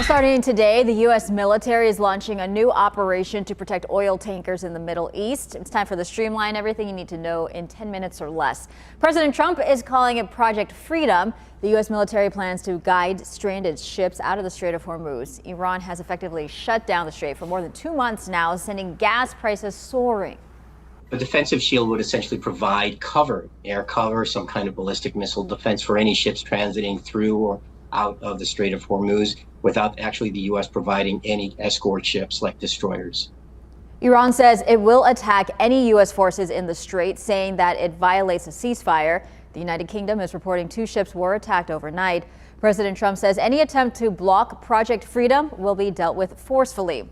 Starting today, the U.S. military is launching a new operation to protect oil tankers in the Middle East. It's time for the Streamline, everything you need to know in 10 minutes or less. President Trump is calling it Project Freedom. The U.S. military plans to guide stranded ships out of the Strait of Hormuz. Iran has effectively shut down the strait for more than 2 months now, sending gas prices soaring. A defensive shield would essentially provide cover, air cover, some kind of ballistic missile defense for any ships transiting through or out of the Strait of Hormuz without actually the U.S. providing any escort ships like destroyers. Iran says it will attack any U.S. forces in the strait, saying that it violates a ceasefire. The United Kingdom is reporting 2 ships were attacked overnight. President Trump says any attempt to block Project Freedom will be dealt with forcefully.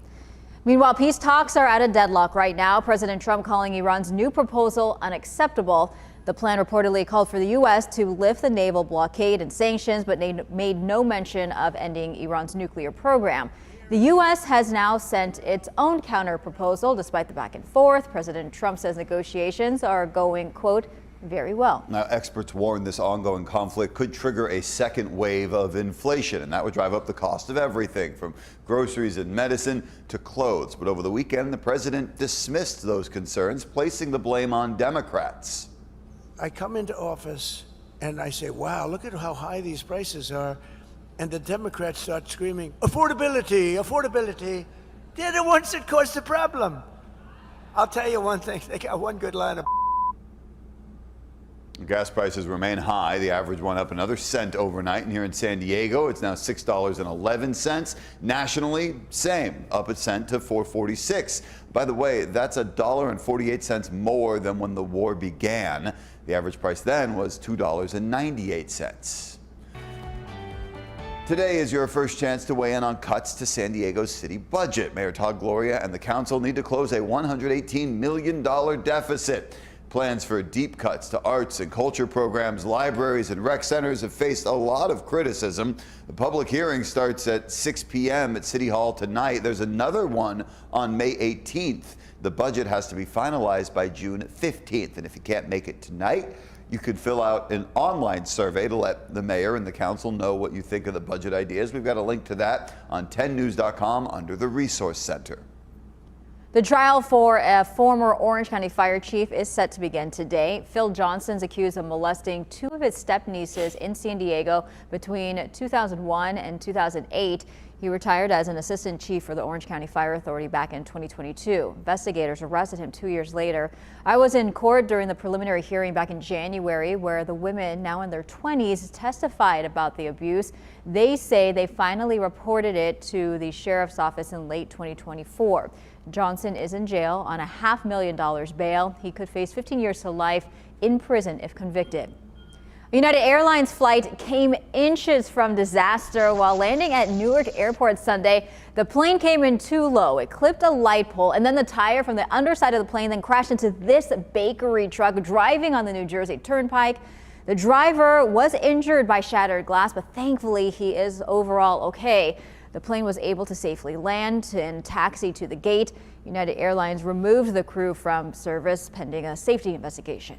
Meanwhile, peace talks are at a deadlock right now. President Trump calling Iran's new proposal unacceptable. The plan reportedly called for the U.S. to lift the naval blockade and sanctions, but made no mention of ending Iran's nuclear program. The U.S. has now sent its own counter proposal. Despite the back and forth, President Trump says negotiations are going, quote, very well. Now, experts warn this ongoing conflict could trigger a second wave of inflation, and that would drive up the cost of everything from groceries and medicine to clothes. But over the weekend, the president dismissed those concerns, placing the blame on Democrats. I come into office and I say, wow, look at how high these prices are. And the Democrats start screaming, affordability, affordability. They're the ones that caused the problem. I'll tell you one thing, they got one good line of Gas prices remain high. The average went up another cent overnight. And here in San Diego, it's now $6.11. Nationally, same, up a cent to $4.46. By the way, that's $1.48 more than when the war began. The average price then was $2.98. Today is your first chance to weigh in on cuts to San Diego's city budget. Mayor Todd Gloria and the council need to close a $118 million deficit. Plans for deep cuts to arts and culture programs, libraries, and rec centers have faced a lot of criticism. The public hearing starts at 6 p.m. at City Hall tonight. There's another one on May 18th. The budget has to be finalized by June 15th. And if you can't make it tonight, you could fill out an online survey to let the mayor and the council know what you think of the budget ideas. We've got a link to that on 10news.com under the Resource Center. The trial for a former Orange County fire chief is set to begin today. Phil Johnson's accused of molesting 2 of his stepnieces in San Diego between 2001 and 2008. He retired as an assistant chief for the Orange County Fire Authority back in 2022. Investigators arrested him 2 years later. I was in court during the preliminary hearing back in January where the women, now in their 20s, testified about the abuse. They say they finally reported it to the sheriff's office in late 2024. Johnson is in jail on a $500,000 bail. He could face 15 years to life in prison if convicted. A United Airlines flight came inches from disaster while landing at Newark Airport Sunday. The plane came in too low. It clipped a light pole, and then the tire from the underside of the plane then crashed into this bakery truck driving on the New Jersey Turnpike. The driver was injured by shattered glass, but thankfully he is overall okay. The plane was able to safely land and taxi to the gate. United Airlines removed the crew from service pending a safety investigation.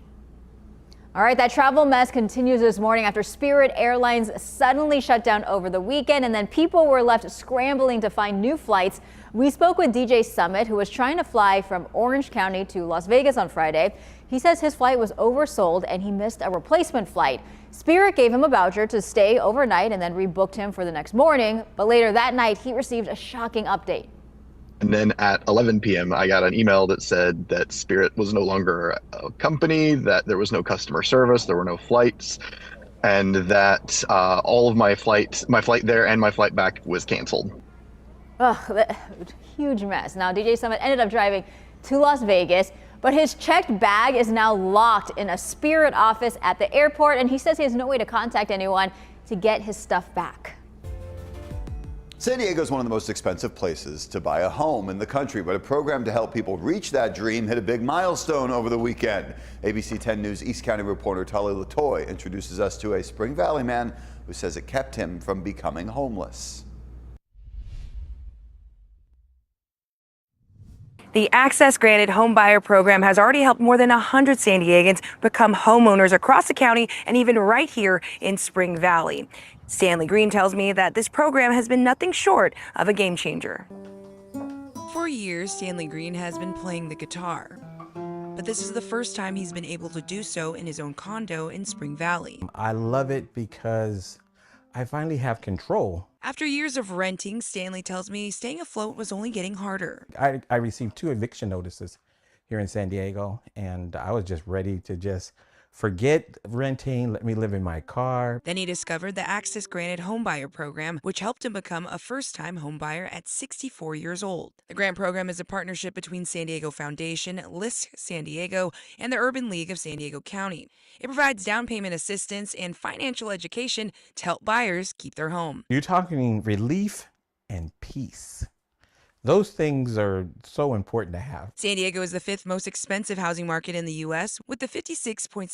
All right, that travel mess continues this morning after Spirit Airlines suddenly shut down over the weekend, and then people were left scrambling to find new flights. We spoke with DJ Summit, who was trying to fly from Orange County to Las Vegas on Friday. He says his flight was oversold and he missed a replacement flight. Spirit gave him a voucher to stay overnight and then rebooked him for the next morning. But later that night, he received a shocking update. And then at 11 p.m., I got an email that said that Spirit was no longer a company, that there was no customer service, there were no flights, and that all of my flight there and my flight back was canceled. Ugh, huge mess. Now, DJ Summit ended up driving to Las Vegas, but his checked bag is now locked in a Spirit office at the airport, and he says he has no way to contact anyone to get his stuff back. San Diego is one of the most expensive places to buy a home in the country, but a program to help people reach that dream hit a big milestone over the weekend. ABC 10 News East County reporter Tully Latoy introduces us to a Spring Valley man who says it kept him from becoming homeless. The Access Granted Homebuyer Program has already helped more than 100 San Diegans become homeowners across the county and even right here in Spring Valley. Stanley Green tells me that this program has been nothing short of a game changer. For years, Stanley Green has been playing the guitar, but this is the first time he's been able to do so in his own condo in Spring Valley. I love it because I finally have control. After years of renting, Stanley tells me staying afloat was only getting harder. I received 2 eviction notices here in San Diego, and I was just ready to just forget renting, let me live in my car. Then he discovered the Access Granted Homebuyer Program, which helped him become a first-time homebuyer at 64 years old. The grant program is a partnership between San Diego Foundation, LISC San Diego, and the Urban League of San Diego County. It provides down payment assistance and financial education to help buyers keep their home. You're talking relief and peace. Those things are so important to have. San Diego is the 5th most expensive housing market in the U.S., with the 56.7%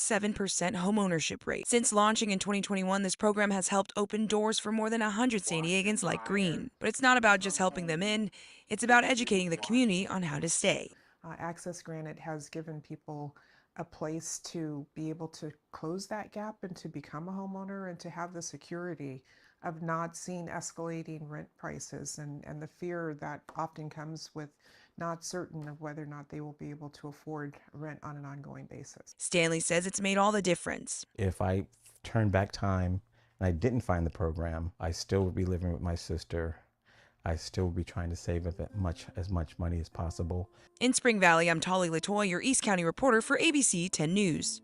homeownership rate. Since launching in 2021, this program has helped open doors for more than 100 San Diegans like Green. But it's not about just helping them in, it's about educating the community on how to stay. Access Granted has given people a place to be able to close that gap and to become a homeowner and to have the security of not seeing escalating rent prices and the fear that often comes with not certain of whether or not they will be able to afford rent on an ongoing basis. Stanley says it's made all the difference. If I turned back time and I didn't find the program, I still would be living with my sister. I still would be trying to save as much money as possible. In Spring Valley, I'm Tali Latoy, your East County reporter for ABC 10 News.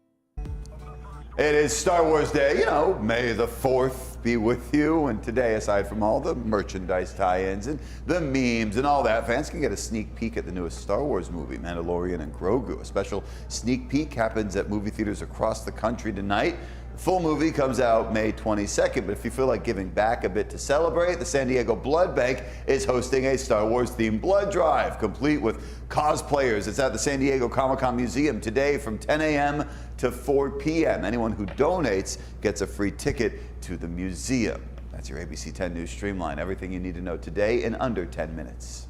It is Star Wars Day, May the 4th be with you. And today, aside from all the merchandise tie-ins and the memes and all that, fans can get a sneak peek at the newest Star Wars movie, Mandalorian and Grogu. A special sneak peek happens at movie theaters across the country tonight. The full movie comes out May 22nd, but if you feel like giving back a bit to celebrate, the San Diego Blood Bank is hosting a Star Wars-themed blood drive, complete with cosplayers. It's at the San Diego Comic-Con Museum today from 10 a.m. to 4 p.m. Anyone who donates gets a free ticket to the museum. That's your ABC 10 News Streamline. Everything you need to know today in under 10 minutes.